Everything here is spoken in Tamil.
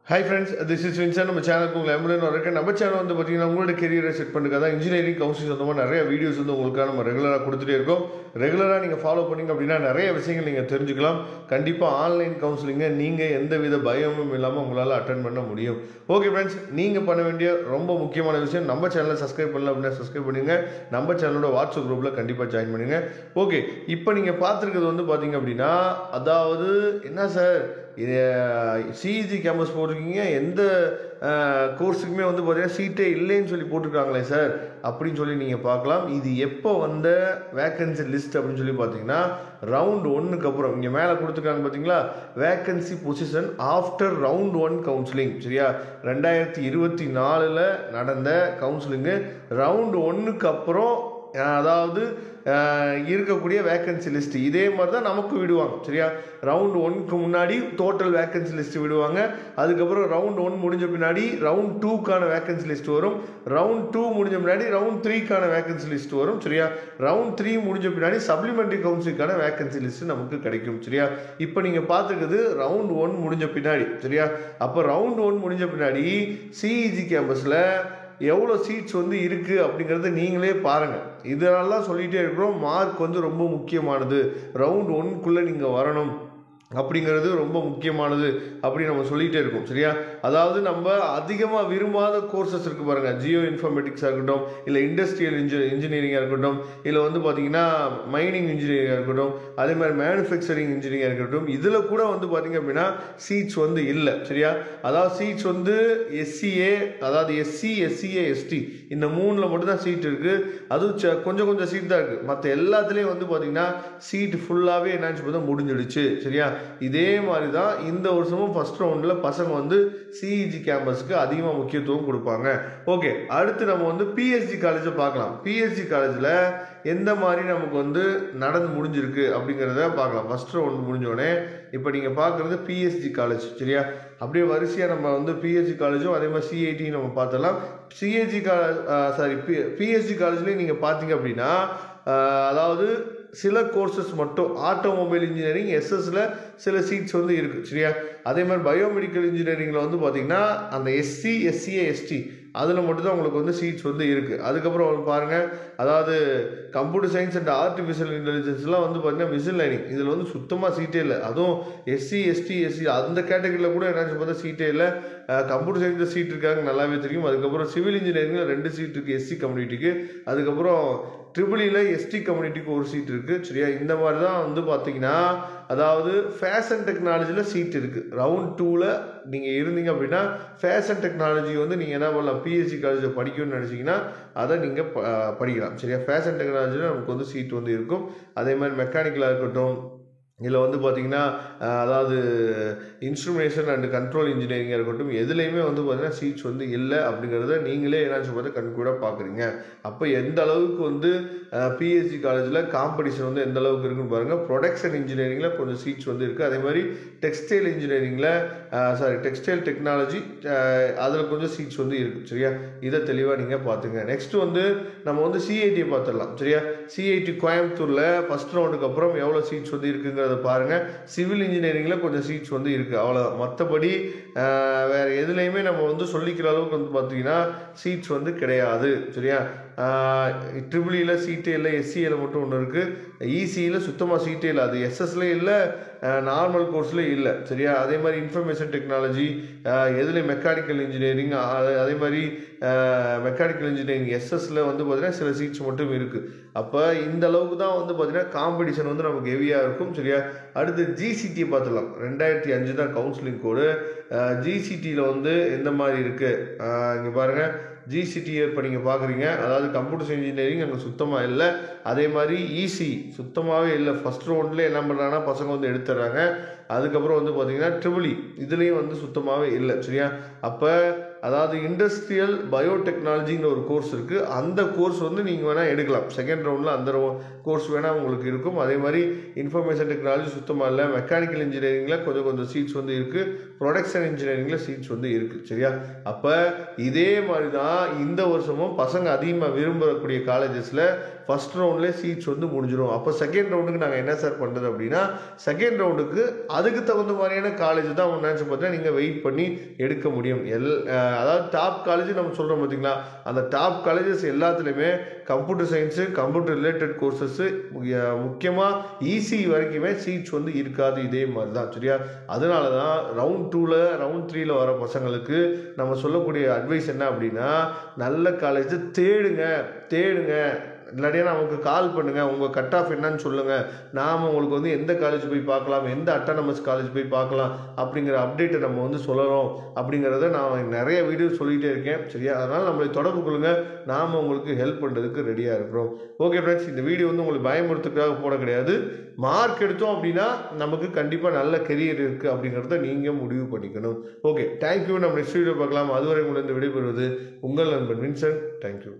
Hi friends, this is Vincent. நம்ம சேனலுக்கு உங்களை எம்புடன் வரக்கு நம்ம சேனல் வந்து பார்த்தீங்கன்னா உங்களோட கெரியரை செட் பண்ணுறதுக்காக தான் இன்ஜினியரிங் கவுன்சிலிங் சொந்தமாக நிறைய வீடியோஸ் வந்து உங்களுக்காக நம்ம ரெகுலராக கொடுத்துட்டே இருக்கோம். ரெகுலராக நீங்கள் ஃபாலோ பண்ணிங்க அப்படின்னா நிறைய விஷயங்கள் நீங்கள் தெரிஞ்சுக்கலாம். கண்டிப்பாக ஆன்லைன் கவுன்சிலிங்கை நீங்கள் எந்த வித பயமும் இல்லாமல் உங்களால் அட்டன் பண்ண முடியும். ஓகே ஃப்ரெண்ட்ஸ், நீங்கள் பண்ண வேண்டிய ரொம்ப முக்கியமான விஷயம், நம்ம சேனலை சப்ஸ்கிரைப் பண்ணல அப்படின்னா சப்ஸ்கிரைப் பண்ணுங்க. நம்ம சேனலோட வாட்ஸ்அப் குரூப்பில் கண்டிப்பாக ஜாயின் பண்ணுங்க. ஓகே, இப்போ நீங்கள் பார்த்துருக்கிறது வந்து பார்த்தீங்க அப்படின்னா, அதாவது என்ன சார் இது சிஇஜி கேம்பஸ் போட்டிருக்கீங்க, எந்த கோர்ஸுக்குமே வந்து பார்த்தீங்கன்னா சீட்டே இல்லைன்னு சொல்லி போட்டிருக்காங்களே சார் அப்படின்னு சொல்லி நீங்கள் பார்க்கலாம். இது எப்போ வந்த வேக்கன்சி லிஸ்ட் அப்படின்னு சொல்லி பார்த்தீங்கன்னா, ரவுண்ட் 1க்கு அப்புறம் இங்கே மேலே கொடுத்துருக்காங்க பார்த்தீங்களா, vacancy position after round 1 counselling. சரியா, 2024 நடந்த கவுன்சிலிங்கு ரவுண்ட் 1க்கு அப்புறம், அதாவது இருக்கக்கூடிய வேக்கன்சி லிஸ்ட் இதே மாதிரி தான் நமக்கு விடுவாங்க. சரியா, ரவுண்ட் 1க்கு முன்னாடி டோட்டல் வேக்கன்சி லிஸ்ட் விடுவாங்க. அதுக்கப்புறம் ரவுண்ட் 1 முடிஞ்ச பின்னாடி ரவுண்ட் 2க்கான வேக்கன்சி லிஸ்ட் வரும். ரவுண்ட் 2 முடிஞ்ச பின்னாடி ரவுண்ட் 3க்கான வேக்கன்சி லிஸ்ட் வரும். சரியா, ரவுண்ட் 3 முடிஞ்ச பின்னாடி சப்ளிமெண்டரி கவுன்சிலுக்கான வேக்கன்சி லிஸ்ட் நமக்கு கிடைக்கும். சரியா, இப்போ நீங்கள் பார்த்துக்கிறது ரவுண்ட் 1 முடிஞ்ச பின்னாடி. சரியா, அப்போ ரவுண்ட் 1 முடிஞ்ச பின்னாடி சிஇஜி கேம்பஸில் எவ்வளோ சீட்ஸ் வந்து இருக்குது அப்படிங்கிறத நீங்களே பாருங்கள். இதெல்லாம் சொல்லிகிட்டே இருக்கிறோம். மார்க் வந்து ரொம்ப முக்கியமானது, ரவுண்ட் 1க்குள்ளே நீங்கள் வரணும் அப்படிங்கிறது ரொம்ப முக்கியமானது அப்படின்னு நம்ம சொல்லிகிட்டே இருக்கோம். சரியா, அதாவது நம்ம அதிகமாக விரும்பாத கோர்சஸ் இருக்குது பாருங்கள், ஜியோ இன்ஃபர்மேட்டிக்ஸாக இருக்கட்டும், இல்லை இண்டஸ்ட்ரியல் இன்ஜினியரிங்காக இருக்கட்டும், இல்லை வந்து பார்த்திங்கன்னா மைனிங் இன்ஜினியரிங்காக இருக்கட்டும், அதே மாதிரி மேனுஃபேக்சரிங் இன்ஜினியரிங்காக இருக்கட்டும், இதில் கூட வந்து பார்த்திங்க அப்படின்னா சீட்ஸ் வந்து இல்லை. சரியா, அதாவது சீட்ஸ் வந்து எஸ்சிஏ, அதாவது எஸ்சி, எஸ்சிஏ, எஸ்டி இந்த 3ல் மட்டும்தான் சீட் இருக்குது. அதுவும் கொஞ்சம் கொஞ்சம் சீட் தான் இருக்குது. மற்ற எல்லாத்துலேயும் வந்து பார்த்திங்கன்னா சீட் ஃபுல்லாகவே என்னன்னு பார்த்தா முடிஞ்சிடுச்சு. சரியா, இதே மாதிரி தான் இந்த வருஷமும் ஃபர்ஸ்ட் ரவுண்டில் பசங்க வந்து சிஇஜி கேம்பஸ்க்கு அதிகமாக முக்கியத்துவம் கொடுப்பாங்க. ஓகே, அடுத்து நம்ம வந்து பிஎஸ்ஜி காலேஜை பார்க்கலாம். பிஎஸ்ஜி காலேஜில் எந்த மாதிரி நமக்கு வந்து நடந்து முடிஞ்சிருக்கு அப்படிங்கிறத பார்க்கலாம். ஃபர்ஸ்ட் ரவுண்ட் முடிஞ்சோடனே இப்போ நீங்கள் பார்க்குறது பிஎஸ்ஜி காலேஜ். சரியா, அப்படியே வரிசையாக நம்ம வந்து பிஎஸ்ஜி காலேஜும் அதே மாதிரி சிஐடி நம்ம பார்த்தலாம். சிஏஜி பிஎஸ்ஜி காலேஜ்லேயும் நீங்கள் பார்த்தீங்க அப்படின்னா, அதாவது சில கோர்சஸ் மட்டும் ஆட்டோமொபைல் இன்ஜினியரிங் எஸ்எஸ்ல சில சீட்ஸ் வந்து இருக்குது. சரியா, அதே மாதிரி பயோமெடிக்கல் இன்ஜினியரிங்கில் வந்து பார்த்திங்கன்னா அந்த எஸ்சி, எஸ்சிஏ, எஸ்டி அதில் மட்டும்தான் உங்களுக்கு வந்து சீட்ஸ் வந்து இருக்குது. அதுக்கப்புறம் பாருங்கள், அதாவது கம்ப்யூட்டர் சயின்ஸ் அண்ட் ஆர்டிஃபிஷியல் இன்டெலிஜென்ஸ்லாம் வந்து பார்த்திங்கன்னா மிஷின் லேர்னிங் இதில் வந்து சுத்தமாக சீட்டே இல்லை. அதுவும் எஸ்சி, எஸ்டி, எஸ்சி அந்த கேட்டகரியில் கூட என்னாச்சு பார்த்தா சீட்டே இல்லை. கம்ப்யூட்டர் சயின்ஸில் சீட் இருக்காங்க நல்லாவே தெரியும். அதுக்கப்புறம் சிவில் இன்ஜினியரிங்கில் 2 சீட் இருக்குது எஸ்சி கம்யூனிட்டிக்கு. அதுக்கப்புறம் ட்ரிபிளியில் எஸ்டி கம்யூனிட்டிக்கு 1 சீட் இருக்குது. சரியா, இந்த மாதிரி தான் வந்து பார்த்தீங்கன்னா, அதாவது ஃபேஷன் டெக்னாலஜியில் சீட் இருக்குது. ரவுண்ட் 2ல் நீங்கள் இருந்தீங்க அப்படின்னா ஃபேஷன் டெக்னாலஜி வந்து நீங்கள் என்ன பண்ணலாம், பிஎஸ்சி காலேஜில் படிக்கணும்னு நினச்சிங்கன்னா அதை நீங்கள் படிக்கலாம். சரியா, ஃபேஷன் டெக்னாலஜியில் நமக்கு வந்து சீட் வந்து இருக்கும். அதே மாதிரி மெக்கானிக்கலாக இருக்கட்டும், இதில் வந்து பார்த்திங்கன்னா அதாவது இன்ஸ்ட்ருமெண்டேஷன் அண்ட் கண்ட்ரோல் இன்ஜினியரிங்காக இருக்கட்டும், எதுலேயுமே வந்து பார்த்திங்கன்னா சீட்ஸ் வந்து இல்லை அப்படிங்கிறத நீங்களே என்னாச்சு பார்த்தா கண்கூட பார்க்குறீங்க. அப்போ எந்த அளவுக்கு வந்து பிஎஸ்சி காலேஜில் காம்படிஷன் வந்து எந்த அளவுக்கு இருக்குன்னு பாருங்கள். ப்ரொடக்ஷன் இன்ஜினியரிங்கில் கொஞ்சம் சீட்ஸ் வந்து இருக்குது. அதே மாதிரி டெக்ஸ்டைல் இன்ஜினியரிங்கில் டெக்ஸ்டைல் டெக்னாலஜி அதில் கொஞ்சம் சீட்ஸ் வந்து இருக்குது. சரியா, இதை தெளிவாக நீங்கள் பார்த்துங்க. நெக்ஸ்ட்டு வந்து நம்ம வந்து சிஐடியை பார்த்துடலாம். சரியா, சிஐடி கோயம்புத்தூரில் ஃபஸ்ட் ரவுண்டுக்கு அப்புறம் எவ்வளோ சீட்ஸ் வந்து இருக்குங்க அதை பாருங்கள். சிவில் இன்ஜினியரிங்கில் கொஞ்சம் சீட்ஸ் வந்து இருக்குது, அவ்வளோ. மற்றபடி வேறு எதுலேயுமே நம்ம வந்து சொல்லிக்கிற அளவுக்கு வந்து பார்த்தீங்கன்னா சீட்ஸ் வந்து கிடையாது. சரியா, ட்ரிபிளியில் சீட்டே இல்லை, எஸ்சியில் மட்டும் ஒன்று இருக்குது, இசியில் சுத்தமாக சீட்டே இல்லை, அது எஸ்எஸ்ல இல்லை, நார்மல் கோர்ஸ்லேயும் இல்லை. சரியா, அதே மாதிரி இன்ஃபர்மேஷன் டெக்னாலஜி எதுலேயும் மெக்கானிக்கல் இன்ஜினியரிங், அதே மாதிரி மெக்கானிக்கல் இன்ஜினியரிங் எஸ்எஸ்ல வந்து பார்த்தீங்கன்னா சில சீட்ஸ் மட்டும் இருக்குது. அப்போ இந்த அளவுக்கு தான் வந்து பார்த்தீங்கன்னா காம்படிஷன் வந்து நமக்கு ஹெவியாக இருக்கும். சரியா, அடுத்து ஜிசிடியை பார்த்துடலாம். 2005 தான் கவுன்சிலிங் கோடு. ஜிசிடியில் வந்து எந்த மாதிரி இருக்குது இங்கே பாருங்கள். ஜிசிடியை இப்போ நீங்கள் பார்க்குறீங்க, அதாவது கம்ப்யூட்டர் இன்ஜினியரிங் அங்கே சுத்தமாக இல்லை. அதே மாதிரி இசி சுத்தமாகவே இல்லை. ஃபஸ்ட் ரவுண்ட்லேயே என்ன பண்ணுறாங்கன்னா பசங்க வந்து எடுத்துடுறாங்க. அதுக்கப்புறம் வந்து பார்த்திங்கன்னா ட்ரிபிளி இதுலேயும் வந்து சுத்தமாகவே இல்லை. சரியா, அப்போ அதாவது இண்டஸ்ட்ரியல் பயோடெக்னாலஜிங்கிற ஒரு கோர்ஸ் இருக்குது. அந்த கோர்ஸ் வந்து நீங்கள் வேணால் எடுக்கலாம். செகண்ட் ரவுண்டில் அந்த கோர்ஸ் வேணால் உங்களுக்கு இருக்கும். அதே மாதிரி இன்ஃபர்மேஷன் டெக்னாலஜி சுத்தமாக இல்லை. மெக்கானிக்கல் இன்ஜினியரிங்கில் கொஞ்சம் சீட்ஸ் வந்து இருக்குது. ப்ரொடக்ஷன் இன்ஜினியரிங்கில் சீட்ஸ் வந்து இருக்குது. சரியா? அப்போ இதே மாதிரி தான் இந்த வருஷமும் பசங்க அதிகமாக விரும்பக்கூடிய காலேஜஸில் ஃபஸ்ட் ரவுண்ட்லேயே சீட்ஸ் வந்து முடிஞ்சிடும். அப்போ செகண்ட் ரவுண்டுக்கு நாங்கள் என்ன சார் பண்ணுறது அப்படின்னா, செகண்ட் ரவுண்டுக்கு அதுக்கு தகுந்த மாதிரியான காலேஜ் தான் அவங்க நினச்சி பார்த்தா நீங்கள் வெயிட் பண்ணி எடுக்க முடியும். அதாவது டாப் காலேஜ் நம்ம சொல்கிறோம் பார்த்தீங்களா, அந்த டாப் காலேஜஸ் எல்லாத்துலேயுமே கம்ப்யூட்டர் சயின்ஸு, கம்ப்யூட்டர் ரிலேட்டட் கோர்சஸ்ஸு, முக்கியமாக இசி வரைக்குமே சீட்ஸ் வந்து இருக்காது. இதே மாதிரி தான். சரியா? அதனால தான் ரவுண்ட் 2ல் ரவுண்ட் 3ல் வர பசங்களுக்கு நம்ம சொல்லக்கூடிய அட்வைஸ் என்ன அப்படின்னா, நல்ல காலேஜ் தேடுங்க. இல்லாட்டியா நமக்கு கால் பண்ணுங்கள், உங்கள் கட் ஆஃப் என்னன்னு சொல்லுங்கள், நாம் உங்களுக்கு வந்து எந்த காலேஜ் போய் பார்க்கலாம், எந்த அட்டானமஸ் காலேஜ் போய் பார்க்கலாம் அப்படிங்கிற அப்டேட்டை நம்ம வந்து சொல்லலாம். அப்படிங்கிறத நான் நிறைய வீடியோ சொல்லிகிட்டே இருக்கேன். சரியா? அதனால் நம்மளை தொடர்பு கொள்ளுங்கள், நாம் உங்களுக்கு ஹெல்ப் பண்ணுறதுக்கு ரெடியாக இருக்கிறோம். ஓகே ஃப்ரெண்ட்ஸ், இந்த வீடியோ வந்து உங்களுக்கு பயமுறுத்துக்காக போட கிடையாது. மார்க் எடுத்தோம் அப்படின்னா நமக்கு கண்டிப்பாக நல்ல கெரியர் இருக்குது அப்படிங்கிறத நீங்கள் முடிவு பண்ணிக்கணும். Okay, thank you. நம்ம நெக்ஸ்ட் வீடியோ பார்க்கலாம். அதுவரை உங்களிருந்து விடைபெறுவது உங்கள் நண்பன் வின்சென்ட். தேங்க்யூ.